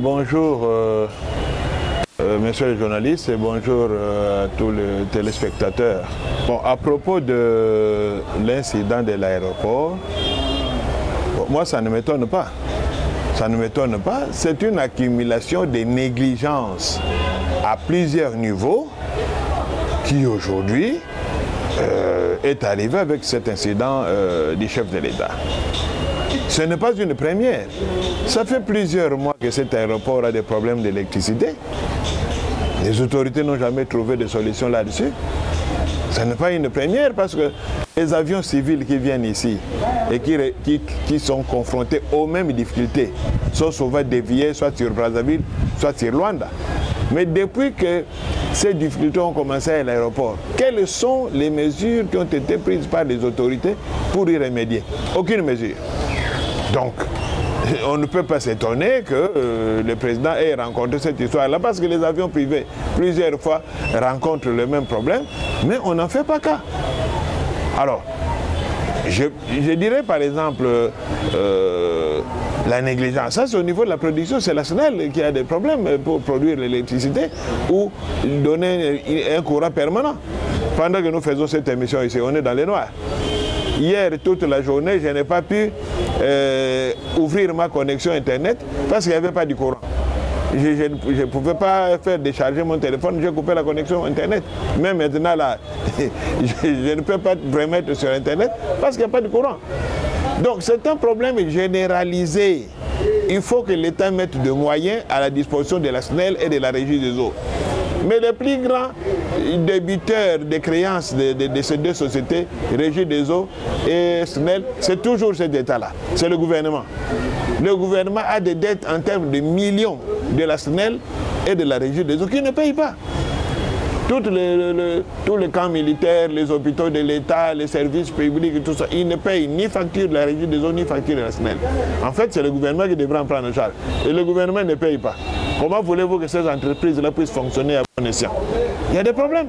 bonjour messieurs les journalistes et bonjour à tous les téléspectateurs. Bon, à propos de l'incident de l'aéroport, moi ça ne m'étonne pas. Ça ne m'étonne pas, c'est une accumulation de négligences à plusieurs niveaux qui aujourd'hui est arrivé avec cet incident du chef de l'État. Ce n'est pas une première. Ça fait plusieurs mois que cet aéroport a des problèmes d'électricité. Les autorités n'ont jamais trouvé de solution là-dessus. Ce n'est pas une première parce que les avions civils qui viennent ici et qui sont confrontés aux mêmes difficultés sont souvent déviés soit sur Brazzaville, soit sur Luanda. Mais depuis que ces difficultés ont commencé à l'aéroport, quelles sont les mesures qui ont été prises par les autorités pour y remédier? Aucune mesure. Donc, on ne peut pas s'étonner que le président ait rencontré cette histoire-là parce que les avions privés, plusieurs fois, rencontrent le même problème, mais on n'en fait pas cas. Alors, je dirais par exemple la négligence. Ça, c'est au niveau de la production. C'est la SNEL qui a des problèmes pour produire l'électricité ou donner un courant permanent. Pendant que nous faisons cette émission ici, on est dans les noirs. Hier, toute la journée, je n'ai pas pu ouvrir ma connexion Internet parce qu'il n'y avait pas de courant. Je ne pouvais pas faire décharger mon téléphone, j'ai coupé la connexion Internet. Mais maintenant, là, je ne peux pas me remettre sur Internet parce qu'il n'y a pas de courant. Donc, c'est un problème généralisé. Il faut que l'État mette des moyens à la disposition de la SNEL et de la Régie des eaux. Mais les plus grands débiteurs des créances de ces deux sociétés, Régie des eaux et SNEL, c'est toujours cet État-là. C'est le gouvernement. Le gouvernement a des dettes en termes de millions de la SNEL et de la Régie des eaux qui ne payent pas. Tous les camps militaires, les hôpitaux de l'État, les services publics et tout ça, ils ne payent ni facture de la Régie des eaux, ni facture de la SNEL. En fait, c'est le gouvernement qui devrait en prendre en charge. Et le gouvernement ne paye pas. Comment voulez-vous que ces entreprises-là puissent fonctionner à bon escient? Il y a des problèmes.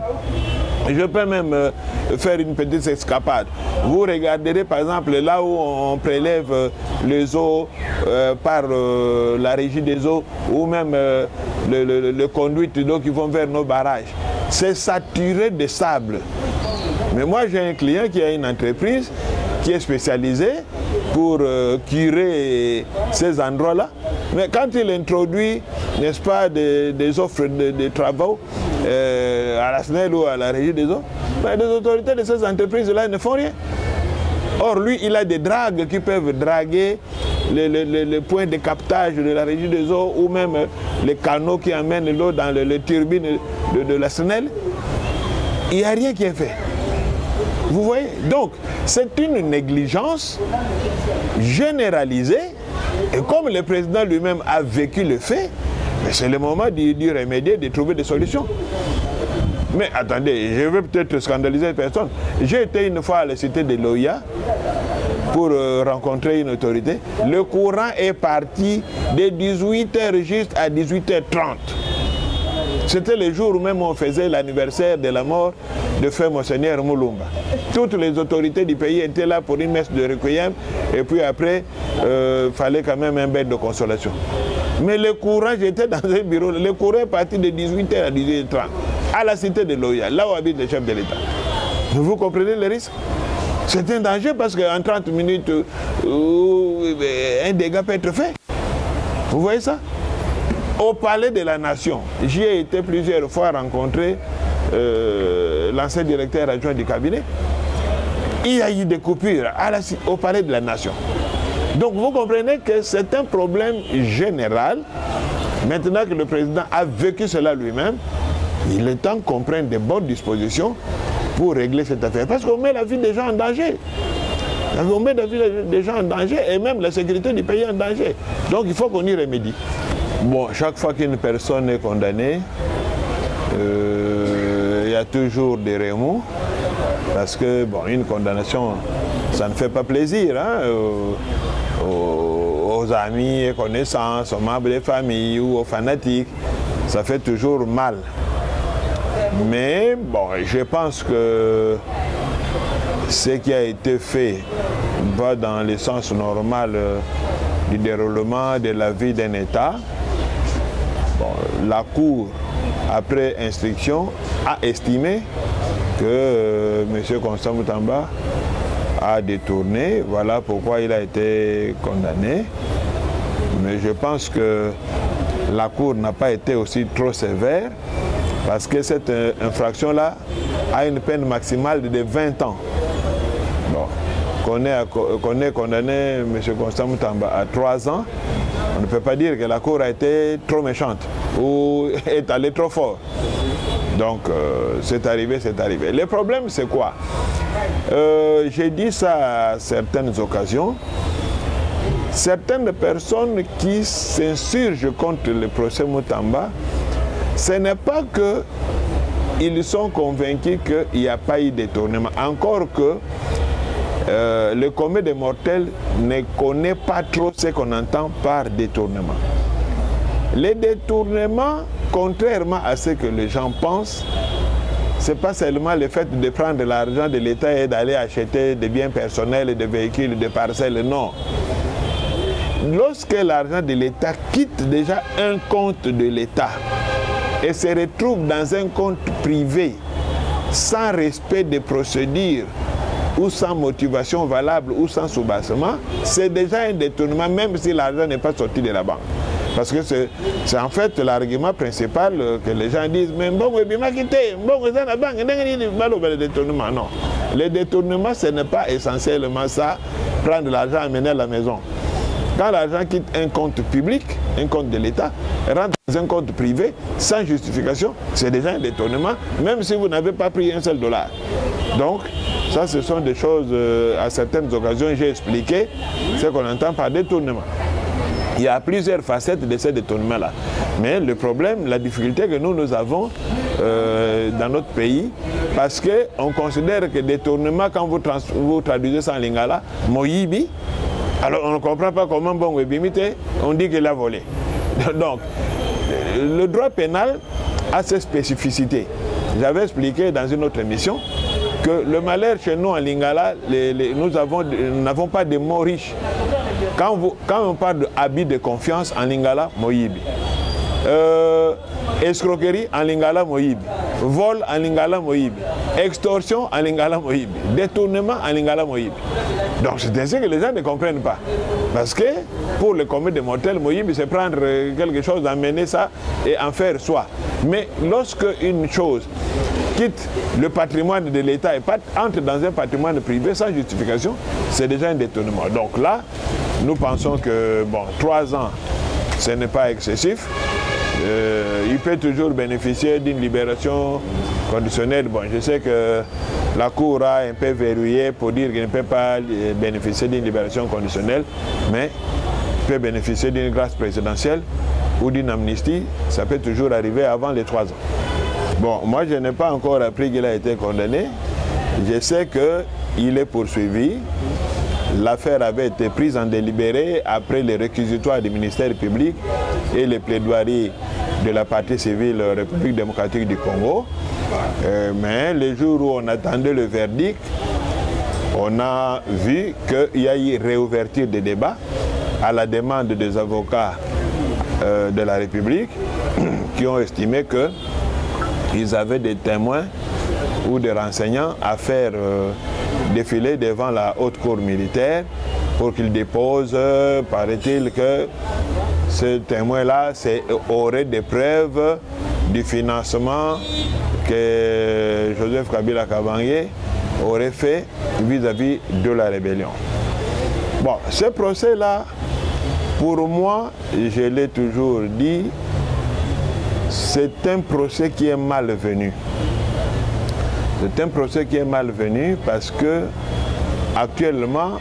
Je peux même faire une petite escapade. Vous regarderez par exemple là où on prélève les eaux par la Régie des eaux ou même le conduit d'eau qui vont vers nos barrages. C'est saturé de sable. Mais moi j'ai un client qui a une entreprise qui est spécialisée pour curer ces endroits-là. Mais quand il introduit, n'est-ce pas, des offres de travaux à la SNEL ou à la Régie des eaux, ben, les autorités de ces entreprises-là ne font rien. Or, lui, il a des dragues qui peuvent draguer les points de captage de la Régie des eaux ou même les canaux qui amènent l'eau dans les turbines de la SNEL. Il n'y a rien qui est fait. Vous voyez? Donc, c'est une négligence généralisée. Et comme le président lui-même a vécu le fait, c'est le moment d'y remédier, de trouver des solutions. Mais attendez, je vais peut-être scandaliser personne. J'ai été une fois à la cité de Loya pour rencontrer une autorité. Le courant est parti de 18h juste à 18h30. C'était le jour où même on faisait l'anniversaire de la mort de Frère Monseigneur Moulumba. Toutes les autorités du pays étaient là pour une messe de requiem et puis après, fallait quand même un bain de consolation. Mais le courant, j'étais dans un bureau, le courant est parti de 18h à 18h30 à la cité de Loya, là où habite le chef de l'État. Vous comprenez le risque? C'est un danger parce qu'en 30 minutes, un dégât peut être fait. Vous voyez ça? Au palais de la Nation, j'y ai été plusieurs fois rencontrer l'ancien directeur adjoint du cabinet. Il y a eu des coupures au palais de la Nation. Donc vous comprenez que c'est un problème général. Maintenant que le président a vécu cela lui-même, il est temps qu'on prenne de bonnes dispositions pour régler cette affaire. Parce qu'on met la vie des gens en danger. On met la vie des gens en danger et même la sécurité du pays en danger. Donc il faut qu'on y remédie. Bon, chaque fois qu'une personne est condamnée, il y a toujours des remous. Parce que, bon, une condamnation, ça ne fait pas plaisir hein, aux amis et connaissances, aux membres des familles ou aux fanatiques. Ça fait toujours mal. Mais, bon, je pense que ce qui a été fait va dans le sens normal du déroulement de la vie d'un État. la Cour, après instruction, a estimé que M. Constant Moutamba a détourné. Voilà pourquoi il a été condamné. Mais je pense que la Cour n'a pas été aussi trop sévère parce que cette infraction-là a une peine maximale de 20 ans. Bon. Qu'on ait condamné M. Constant Moutamba à 3 ans, on ne peut pas dire que la Cour a été trop méchante ou est allée trop fort. Donc, c'est arrivé, c'est arrivé. Le problème, c'est quoi? J'ai dit ça à certaines occasions. Certaines personnes qui s'insurgent contre le procès Moutamba, ce n'est pas qu'ils sont convaincus qu'il n'y a pas eu de détournement. Encore que le commun des mortels ne connaît pas trop ce qu'on entend par détournement. Les détournements, contrairement à ce que les gens pensent, ce n'est pas seulement le fait de prendre l'argent de l'État et d'aller acheter des biens personnels, des véhicules, des parcelles, non. Lorsque l'argent de l'État quitte déjà un compte de l'État et se retrouve dans un compte privé, sans respect des procédures, ou sans motivation valable, ou sans soubassement, c'est déjà un détournement, même si l'argent n'est pas sorti de la banque. Parce que c'est en fait l'argument principal que les gens disent, mais bon, oui, m'a quitté, bon, c'est la banque, le détournement. Non. Le détournement, ce n'est pas essentiellement ça, prendre l'argent et amener à la maison. Quand l'argent quitte un compte public, un compte de l'État, rentre dans un compte privé, sans justification, c'est déjà un détournement, même si vous n'avez pas pris un seul dollar. Donc, ça, ce sont des choses, à certaines occasions, j'ai expliqué ce qu'on entend par détournement. Il y a plusieurs facettes de ces détournements-là. Mais le problème, la difficulté que nous avons dans notre pays, parce qu'on considère que détournement, quand vous traduisez ça en lingala, moyibi, alors on ne comprend pas comment bon webimité, on dit qu'il a volé. Donc, le droit pénal a ses spécificités. J'avais expliqué dans une autre émission que le malheur chez nous en lingala, nous n'avons pas de mots riches. Quand on parle d'habit de confiance en lingala, moyibi. Escroquerie en lingala, moyibi. Vol en lingala, moyibi. Extorsion en lingala, moyibi. Détournement en lingala, moyibi. Donc c'est ainsi que les gens ne comprennent pas. Parce que pour le commun des mortels, moyibi, c'est prendre quelque chose, amener ça et en faire soi. Mais lorsque une chose quitte le patrimoine de l'État et entre dans un patrimoine privé sans justification, c'est déjà un détournement. Donc là, nous pensons que bon, 3 ans, ce n'est pas excessif. Il peut toujours bénéficier d'une libération conditionnelle. Bon, je sais que la Cour a un peu verrouillé pour dire qu'il ne peut pas bénéficier d'une libération conditionnelle, mais il peut bénéficier d'une grâce présidentielle ou d'une amnistie. Ça peut toujours arriver avant les 3 ans. Bon, moi je n'ai pas encore appris qu'il a été condamné. Je sais qu'il est poursuivi. L'affaire avait été prise en délibéré après les réquisitoires du ministère public et les plaidoiries de la partie civile République démocratique du Congo. Mais le jour où on attendait le verdict, on a vu qu'il y a eu réouverture des débats à la demande des avocats de la République qui ont estimé qu'ils avaient des témoins ou des renseignants à faire défiler devant la haute cour militaire pour qu'ils déposent, paraît-il que ce témoin-là aurait des preuves du financement que Joseph Kabila Kabange aurait fait vis-à-vis de la rébellion. Bon, ce procès-là, pour moi, je l'ai toujours dit, c'est un procès qui est malvenu. C'est un procès qui est malvenu parce que actuellement,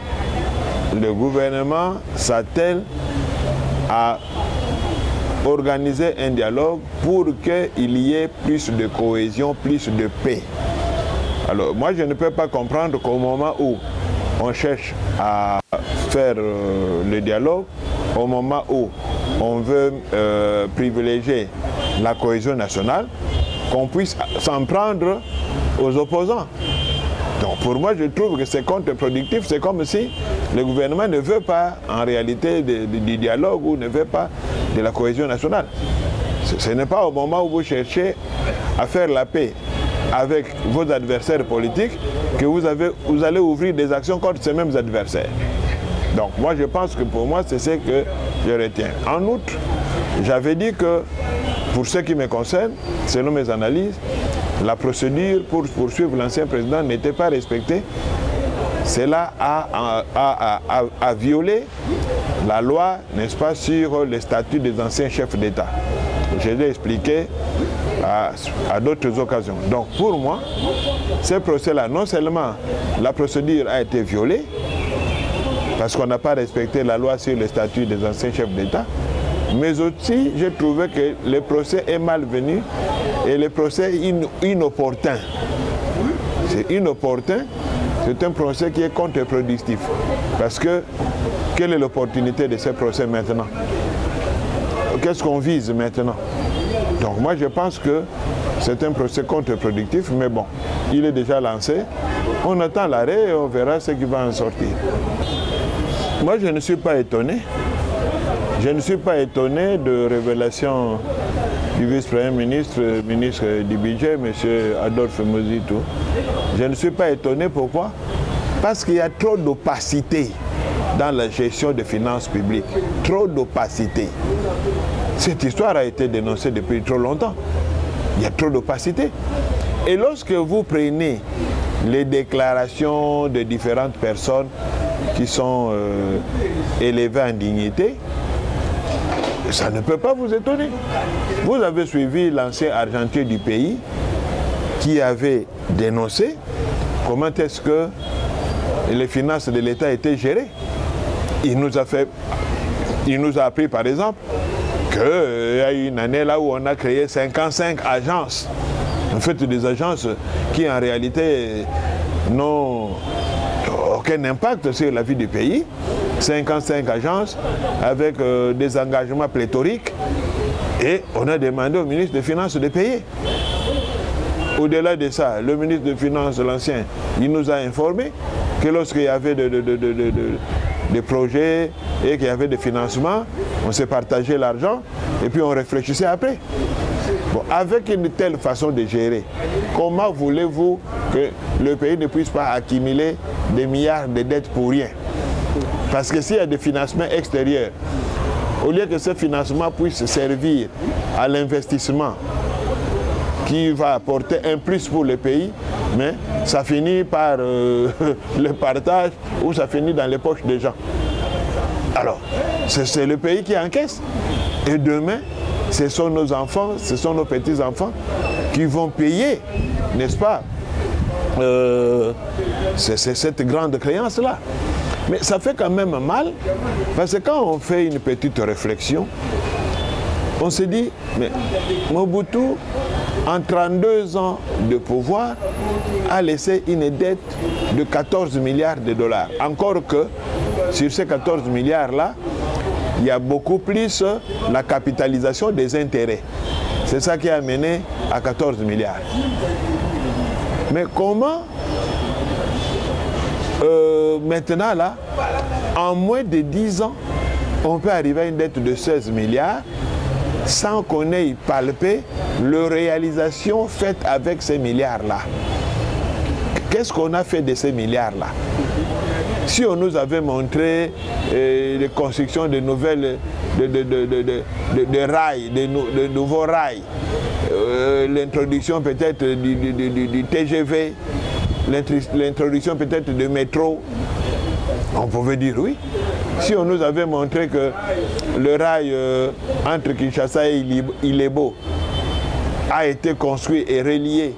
le gouvernement s'attelle à organiser un dialogue pour qu'il y ait plus de cohésion, plus de paix. Alors moi je ne peux pas comprendre qu'au moment où on cherche à faire le dialogue, au moment où on veut privilégier la cohésion nationale, qu'on puisse s'en prendre aux opposants. Donc pour moi je trouve que c'est contre-productif, c'est comme si le gouvernement ne veut pas en réalité du dialogue ou ne veut pas de la cohésion nationale. Ce n'est pas au moment où vous cherchez à faire la paix avec vos adversaires politiques que vous allez ouvrir des actions contre ces mêmes adversaires. Donc moi je pense que pour moi c'est ce que je retiens. En outre, j'avais dit que pour ce qui me concerne, selon mes analyses, la procédure pour poursuivre l'ancien président n'était pas respectée. Cela a violé la loi, n'est-ce pas, sur le statut des anciens chefs d'État. Je l'ai expliqué à d'autres occasions. Donc pour moi, ce procès-là, non seulement la procédure a été violée, parce qu'on n'a pas respecté la loi sur le statut des anciens chefs d'État, mais aussi j'ai trouvé que le procès est malvenu et le procès est inopportun. C'est inopportun, c'est un procès qui est contre-productif. Parce que, quelle est l'opportunité de ce procès maintenant? Qu'est-ce qu'on vise maintenant? Donc moi je pense que c'est un procès contre-productif, mais bon, il est déjà lancé. On attend l'arrêt et on verra ce qui va en sortir. Moi je ne suis pas étonné. Je ne suis pas étonné de révélation du vice-premier ministre, ministre du budget, M. Adolphe Muzito. Je ne suis pas étonné, pourquoi? Parce qu'il y a trop d'opacité dans la gestion des finances publiques. Trop d'opacité. Cette histoire a été dénoncée depuis trop longtemps. Il y a trop d'opacité. Et lorsque vous prenez les déclarations de différentes personnes qui sont élevées en dignité, ça ne peut pas vous étonner. Vous avez suivi l'ancien argentier du pays qui avait dénoncé comment est-ce que les finances de l'État étaient gérées. Il nous a appris par exemple qu'il y a eu une année là où on a créé 55 agences. En fait, des agences qui en réalité n'ont aucun impact sur la vie du pays. 55 agences avec des engagements pléthoriques et on a demandé au ministre des Finances de payer. Au-delà de ça, le ministre des Finances, l'ancien, il nous a informé que lorsqu'il y avait des projets et qu'il y avait des financements, on s'est partagé l'argent et puis on réfléchissait après. Bon, avec une telle façon de gérer, comment voulez-vous que le pays ne puisse pas accumuler des milliards de dettes pour rien? Parce que s'il y a des financements extérieurs, au lieu que ce financement puisse servir à l'investissement qui va apporter un plus pour le pays, mais ça finit par le partage ou ça finit dans les poches des gens. Alors, c'est le pays qui encaisse. Et demain, ce sont nos enfants, ce sont nos petits-enfants qui vont payer, n'est-ce pas, c'est cette grande créance-là. Mais ça fait quand même mal, parce que quand on fait une petite réflexion, on se dit, mais Mobutu, en 32 ans de pouvoir, a laissé une dette de 14 milliards de dollars. Encore que, sur ces 14 milliards-là, il y a beaucoup plus la capitalisation des intérêts. C'est ça qui a mené à 14 milliards. Mais comment maintenant là, en moins de 10 ans, on peut arriver à une dette de 16 milliards sans qu'on ait palpé la réalisation faite avec ces milliards-là. Qu'est-ce qu'on a fait de ces milliards-là? Si on nous avait montré les constructions de nouvelles de rails, de nouveaux rails, l'introduction peut-être du TGV, l'introduction peut-être de métro, on pouvait dire oui. Si on nous avait montré que le rail entre Kinshasa et Ilebo a été construit et relié,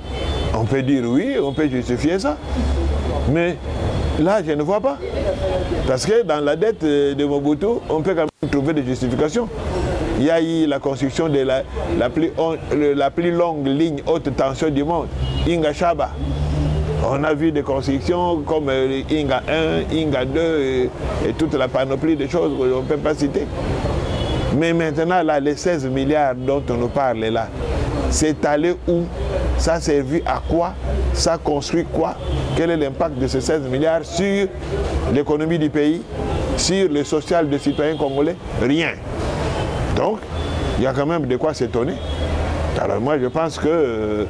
on peut dire oui, on peut justifier ça. Mais là, je ne vois pas. Parce que dans la dette de Mobutu, on peut quand même trouver des justifications. Il y a eu la construction de la plus longue ligne haute tension du monde, Inga Chaba. On a vu des constructions comme Inga 1, Inga 2 et toute la panoplie de choses qu'on ne peut pas citer. Mais maintenant, là, les 16 milliards dont on nous parle là, c'est allé où? Ça a servi à quoi? Ça a construit quoi? Quel est l'impact de ces 16 milliards sur l'économie du pays, sur le social des citoyens congolais? Rien. Donc, Il y a quand même de quoi s'étonner. Alors moi, je pense que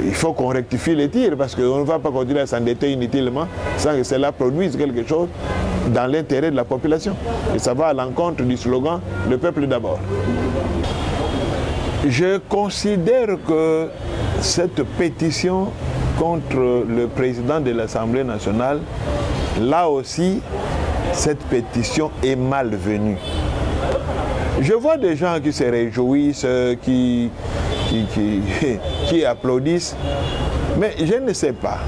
il faut qu'on rectifie les tirs parce qu'on ne va pas continuer à s'endetter inutilement sans que cela produise quelque chose dans l'intérêt de la population. Et ça va à l'encontre du slogan « Le peuple d'abord ». Je considère que cette pétition contre le président de l'Assemblée nationale, là aussi, cette pétition est malvenue. Je vois des gens qui se réjouissent, qui applaudissent, mais je ne sais pas.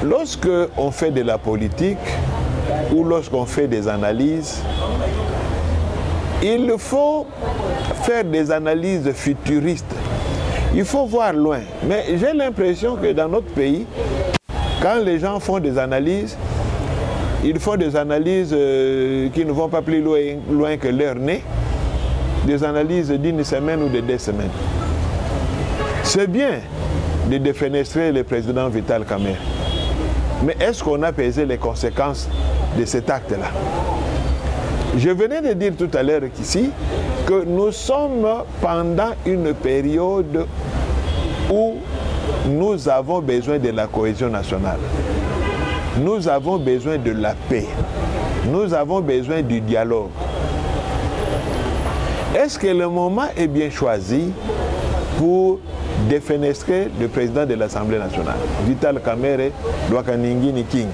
Lorsque on fait de la politique ou lorsqu'on fait des analyses, il faut faire des analyses futuristes. Il faut voir loin. Mais j'ai l'impression que dans notre pays, quand les gens font des analyses, ils font des analyses qui ne vont pas plus loin que leur nez, des analyses d'une semaine ou de 2 semaines. C'est bien de défenestrer le président Vital Kamerhe. Mais est-ce qu'on a pesé les conséquences de cet acte-là? Je venais de dire tout à l'heure qu'ici que nous sommes pendant une période où nous avons besoin de la cohésion nationale. Nous avons besoin de la paix. Nous avons besoin du dialogue. Est-ce que le moment est bien choisi pour défenestrer le président de l'Assemblée nationale, Vital Kamerhe Lwakaningi Kingi?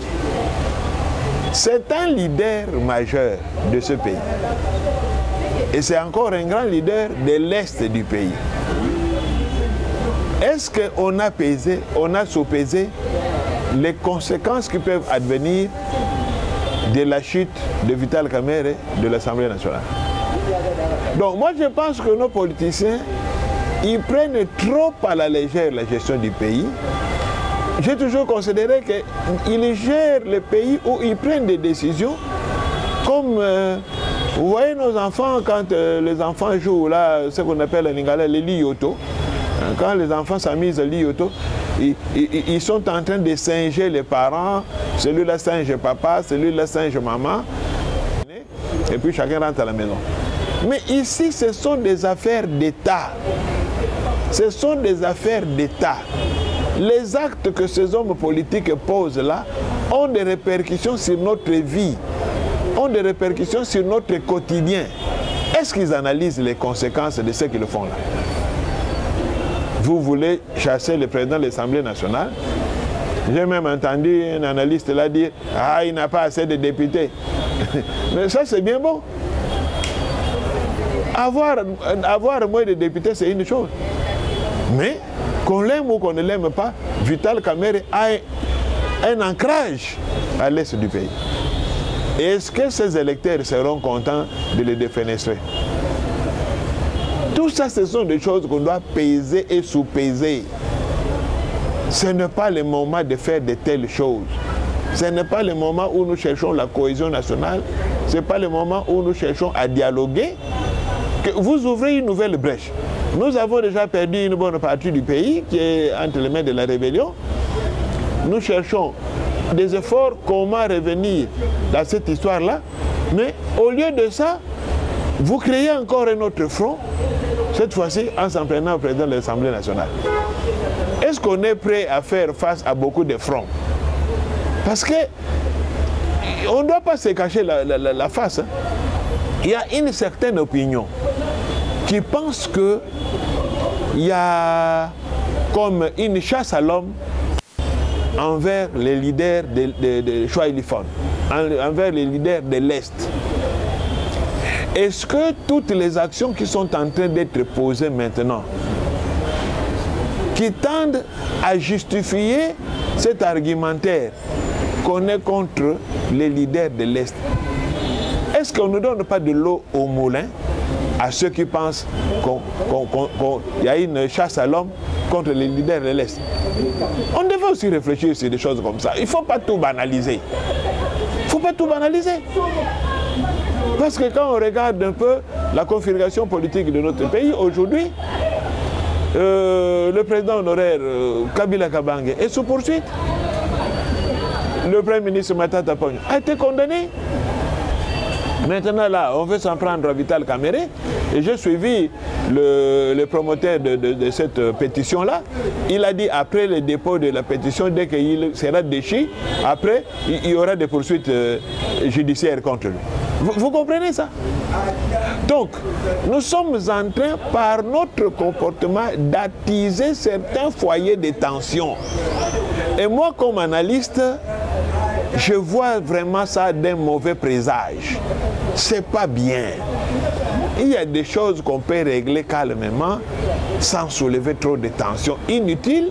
C'est un leader majeur de ce pays. Et c'est encore un grand leader de l'Est du pays. Est-ce qu'on a sous-pesé les conséquences qui peuvent advenir de la chute de Vital Kamerhe de l'Assemblée nationale? Donc moi je pense que nos politiciens, ils prennent trop à la légère la gestion du pays. J'ai toujours considéré qu'ils gèrent le pays où ils prennent des décisions comme, vous voyez nos enfants, quand les enfants jouent là, ce qu'on appelle en lingala les liyoto, quand les enfants s'amusent à liyoto, ils sont en train de singer les parents, celui-là singe papa, celui-là singe maman, et puis chacun rentre à la maison. Mais ici, ce sont des affaires d'État. Ce sont des affaires d'État. Les actes que ces hommes politiques posent là ont des répercussions sur notre vie, ont des répercussions sur notre quotidien. Est-ce qu'ils analysent les conséquences de ce qu'ils font là? Vous voulez chasser le président de l'Assemblée nationale? J'ai même entendu un analyste là dire « Ah, il n'a pas assez de députés. » Mais ça, c'est bien bon. Avoir moins de députés, c'est une chose. Mais, qu'on l'aime ou qu'on ne l'aime pas, Vital Kamerhe a un ancrage à l'est du pays. Est-ce que ces électeurs seront contents de le défenestrer? Tout ça, ce sont des choses qu'on doit peser et sous-peser. Ce n'est pas le moment de faire de telles choses. Ce n'est pas le moment où nous cherchons la cohésion nationale. Ce n'est pas le moment où nous cherchons à dialoguer. Que vous ouvrez une nouvelle brèche. Nous avons déjà perdu une bonne partie du pays qui est entre les mains de la rébellion. Nous cherchons des efforts, comment revenir dans cette histoire-là. Mais au lieu de ça, vous créez encore un autre front, cette fois-ci en s'en prenant au président de l'Assemblée nationale. Est-ce qu'on est prêt à faire face à beaucoup de fronts? Parce qu'on ne doit pas se cacher la face. Hein. Il y a une certaine opinion qui pense qu'il y a comme une chasse à l'homme envers les leaders de Chouaïlifon, envers les leaders de l'Est. Est-ce que toutes les actions qui sont en train d'être posées maintenant, qui tendent à justifier cet argumentaire qu'on est contre les leaders de l'Est, est-ce qu'on ne donne pas de l'eau au moulin à ceux qui pensent qu'il y a une chasse à l'homme contre les leaders de l'Est? On devait aussi réfléchir sur des choses comme ça. Il ne faut pas tout banaliser. Il ne faut pas tout banaliser. Parce que quand on regarde un peu la configuration politique de notre pays, aujourd'hui, le président honoraire Kabila Kabange est sous poursuite. Le premier ministre Matata Ponyo a été condamné. Maintenant là, on veut s'en prendre à Vital Kamerhe et j'ai suivi le promoteur de cette pétition-là. Il a dit après le dépôt de la pétition, dès qu'il sera déchu, après il y aura des poursuites judiciaires contre lui. Vous comprenez ça? Donc, nous sommes en train, par notre comportement, d'attiser certains foyers de tension. Et moi, comme analyste, je vois vraiment ça d'un mauvais présage. C'est pas bien. Il y a des choses qu'on peut régler calmement sans soulever trop de tensions inutiles.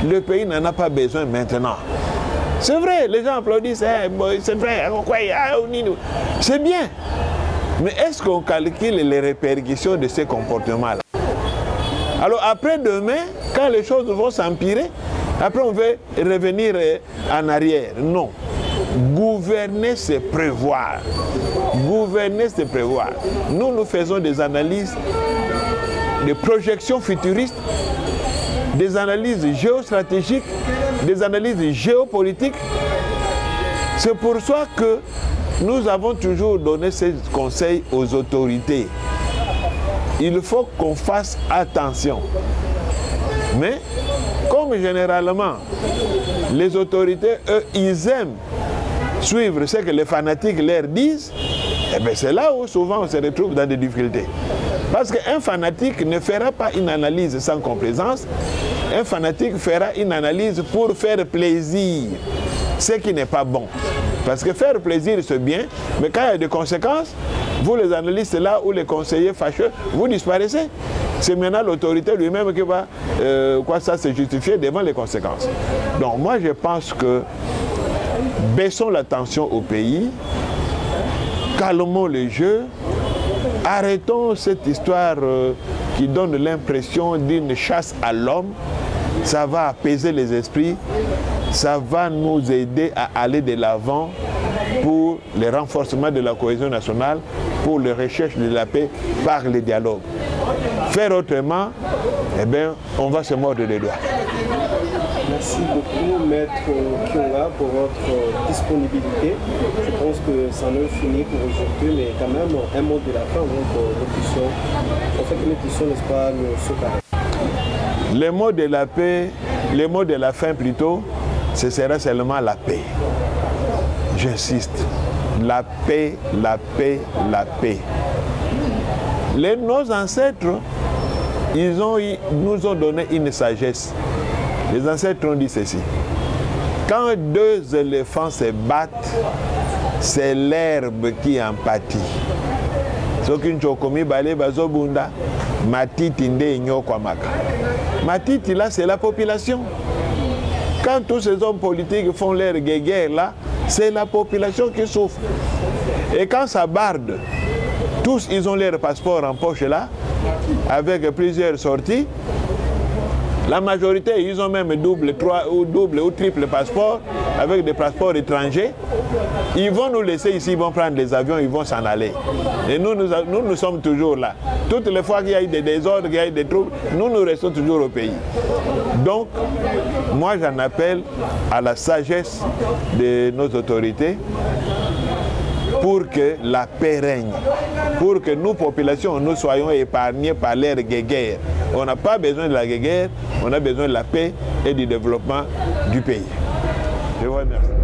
Le pays n'en a pas besoin maintenant. C'est vrai, les gens applaudissent, c'est vrai, c'est bien. Mais est-ce qu'on calcule les répercussions de ces comportements-là? Alors après demain, quand les choses vont s'empirer, après on veut revenir en arrière. Non. Gouverner, c'est prévoir. Gouverner, c'est prévoir. Nous faisons des analyses, des projections futuristes, des analyses géostratégiques, des analyses géopolitiques. C'est pour ça que nous avons toujours donné ces conseils aux autorités. Il faut qu'on fasse attention. Mais, comme généralement, les autorités, eux, ils aiment suivre ce que les fanatiques leur disent, eh bien c'est là où souvent on se retrouve dans des difficultés. Parce qu'un fanatique ne fera pas une analyse sans complaisance, un fanatique fera une analyse pour faire plaisir, ce qui n'est pas bon. Parce que faire plaisir c'est bien, mais quand il y a des conséquences, vous les analystes là ou les conseillers fâcheux, vous disparaissez. C'est maintenant l'autorité lui-même qui va se justifier devant les conséquences. Donc moi je pense que baissons la tension au pays, calmons le jeu, arrêtons cette histoire qui donne l'impression d'une chasse à l'homme. Ça va apaiser les esprits, ça va nous aider à aller de l'avant pour le renforcement de la cohésion nationale, pour la recherche de la paix par le dialogue. Faire autrement, eh bien, on va se mordre les doigts. Merci beaucoup, Maître Kyonga, pour votre disponibilité. Je pense que ça ne finit pour aujourd'hui, mais quand même, un mot de la fin, donc nous puissions, en fait, nous puissions, n'est-ce pas, nous séparer. Les mots de la paix, les mots de la fin plutôt, ce sera seulement la paix. J'insiste, la paix, la paix, la paix. Nos ancêtres, nous ont donné une sagesse. Les ancêtres ont dit ceci. Quand deux éléphants se battent, c'est l'herbe qui en pâtit. Matiti là, c'est la population. Quand tous ces hommes politiques font leur guerre là, c'est la population qui souffre. Et quand ça barde, tous ils ont leur passeport en poche là, avec plusieurs sorties. La majorité, ils ont même double ou triple passeport, avec des passeports étrangers. Ils vont nous laisser ici, ils vont prendre des avions, ils vont s'en aller. Et nous sommes toujours là. Toutes les fois qu'il y a eu des désordres, qu'il y a eu des troubles, nous restons toujours au pays. Donc, moi j'en appelle à la sagesse de nos autorités pour que la paix règne, pour que nous, populations, nous soyons épargnés par l'ère guerre. On n'a pas besoin de la guerre, on a besoin de la paix et du développement du pays. Je vous remercie.